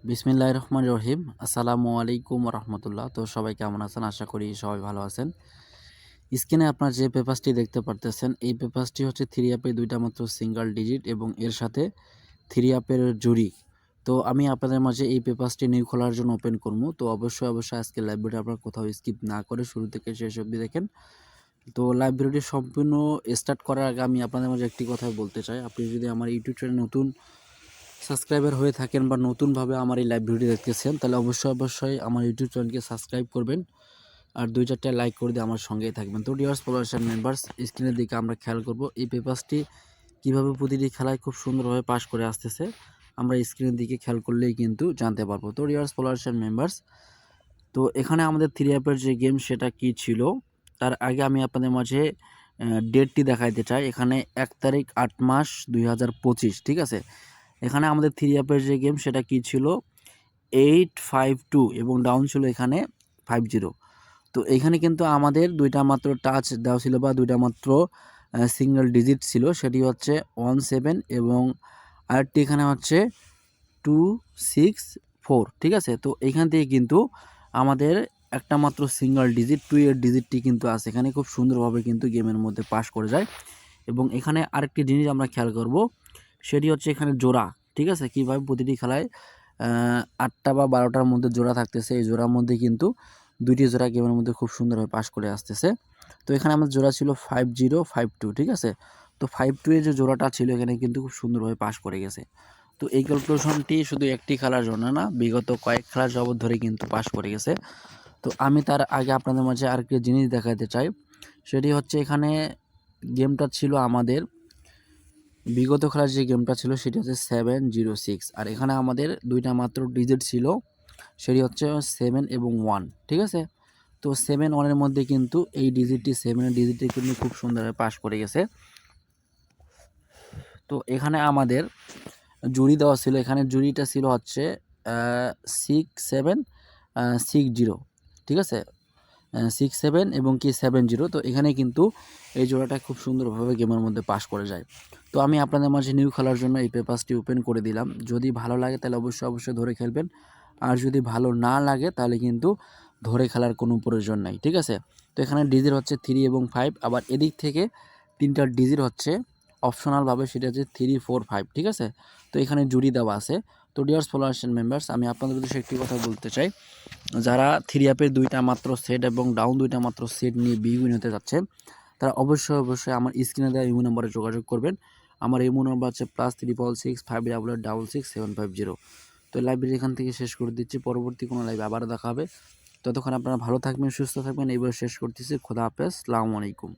বিসমিল্লাহির রহমানির রহিম। আসসালামু আলাইকুম রহমতুল্লাহ। তো সবাই কেমন আছেন? আশা করি সবাই ভালো আছেন। স্ক্রিনে আপনার যে পেপারসটি দেখতে পারতেছেন, এই পেপারসটি হচ্ছে থ্রি অ্যাপের দুইটা মাত্র সিঙ্গেল ডিজিট এবং এর সাথে থ্রি অ্যাপের জুড়ি। তো আমি আপনাদের মাঝে এই পেপারসটি নিউ খোলার জন্য ওপেন করবো। তো অবশ্যই আজকে লাইভ ভিডিও আপনার কোথাও স্কিপ না করে শুরু থেকে শেষ অবধি দেখেন। তো লাইভ ভিডিওটি সম্পূর্ণ স্টার্ট করার আগে আমি আপনাদের মাঝে একটি কথা বলতে চাই। আপনি যদি আমার ইউটিউব চ্যানেল নতুন সাবস্ক্রাইবার হয়ে থাকেন বা নতুনভাবে আমার এই লাইভ ভিডিও দেখতেছেন, তাহলে অবশ্যই আমার ইউটিউব চ্যানেলকে সাবস্ক্রাইব করবেন আর 2-4টা লাইক করে দিয়ে আমার সঙ্গেই থাকবেন। তো ডিয়ার্স ফলোয়ার্স অ্যান্ড মেম্বার্স, স্ক্রিনের দিকে আমরা খেয়াল করব এই পেপারসটি কীভাবে প্রতিটি খেলায় খুব সুন্দরভাবে পাস করে আসতেছে। আমরা স্ক্রিনের দিকে খেয়াল করলেই কিন্তু জানতে পারবো। তো ডিয়ার্স ফলোয়ার্স অ্যান্ড মেম্বার্স, তো এখানে আমাদের থ্রি অ্যাপের যে গেম সেটা কি ছিল তার আগে আমি আপনাদের মাঝে ডেটটি দেখাইতে চাই। এখানে 1 তারিখ 8 মাস 2025, ঠিক আছে। এখানে আমাদের থ্রি অ্যাপের যে গেম সেটা কি ছিল 852 এবং ডাউন ছিল এখানে 50। তো এখানে কিন্তু আমাদের দুইটা মাত্র টাচ দেওয়া ছিল বা দুইটা মাত্র সিঙ্গেল ডিজিট ছিল, সেটি হচ্ছে 17 এবং আরেকটি এখানে হচ্ছে 264, ঠিক আছে। তো এইখান থেকে কিন্তু আমাদের একটা মাত্র সিঙ্গেল ডিজিট 2 এর ডিজিটটি কিন্তু আছে, এখানে খুব সুন্দরভাবে কিন্তু গেমের মধ্যে পাস করে যায়। এবং এখানে আরেকটি জিনিস আমরা খেয়াল করব, সেটি হচ্ছে এখানে জোড়া, ঠিক আছে। কীভাবে প্রতিটি খেলায় 8টা বা 12টার মধ্যে জোড়া থাকতেছে, এই জোড়ার মধ্যে কিন্তু দুইটি জোড়া গেমের মধ্যে খুব সুন্দরভাবে পাস করে আসতেছে। তো এখানে আমাদের জোড়া ছিল 5052, ঠিক আছে। তো 52 এর যে জোড়াটা ছিল এখানে কিন্তু খুব সুন্দরভাবে পাস করে গেছে। তো এই ক্যালকুলেশনটি শুধু একটি খেলার জন্য না, বিগত কয়েক খেলার যাবৎ ধরে কিন্তু পাস করে গেছে। তো আমি তার আগে আপনাদের মাঝে আরেকটি জিনিস দেখাতে চাই, সেটি হচ্ছে এখানে গেমটা ছিল আমাদের বিগত খেলার যে গেমটা ছিল সেটি হচ্ছে 706, আর এখানে আমাদের দুইটা মাত্র ডিজিট ছিল, সেটি হচ্ছে 7 এবং 1, ঠিক আছে। তো 7-1-এর মধ্যে কিন্তু এই ডিজিটটি 7-এর ডিজিটটি কিন্তু খুব সুন্দরভাবে পাস করে গেছে। তো এখানে আমাদের জুড়ি দেওয়া ছিল, এখানে জুড়িটা ছিল হচ্ছে 6760, ঠিক আছে। 67 এবং কি 70। তো এখানে কিন্তু এই জোড়াটা খুব সুন্দরভাবে গেমের মধ্যে পাস করে যায়। তো আমি আপনাদের মাঝে নিউ খেলার জন্য এই পেপারসটি ওপেন করে দিলাম। যদি ভালো লাগে তাহলে অবশ্যই ধরে খেলবেন, আর যদি ভালো না লাগে তাহলে কিন্তু ধরে খেলার কোনো প্রয়োজন নাই, ঠিক আছে। তো এখানে ডিজিট হচ্ছে 3 এবং 5, আবার এদিক থেকে 3টা ডিজিট হচ্ছে অপশনালভাবে, সেটা হচ্ছে 3, 4, 5, ঠিক আছে। তো এখানে জুড়ি দেওয়া আছে। তো ডিয়ার্স ফলোয়ার্স অ্যান্ড মেম্বার্স, আমি আপনাদের উদ্দেশ্যে একটি কথা বলতে চাই, যারা থ্রি অ্যাপের দুইটা মাত্র সেট এবং ডাউন দুইটা মাত্র সেট নিয়ে বিগুইন হতে যাচ্ছে, তারা অবশ্যই আমার স্ক্রিনে দেওয়া ইমো নম্বরে যোগাযোগ করবেন। আমার ইমো নম্বর হচ্ছে +666 588 750। তো লাইভটি এখান থেকে শেষ করে দিচ্ছি, পরবর্তী কোনো লাইভ আবার দেখা হবে। ততক্ষণ আপনারা ভালো থাকবেন, সুস্থ থাকবেন। এইবার শেষ করতেছি। খোদা হাফেজ, আসসালামু আলাইকুম।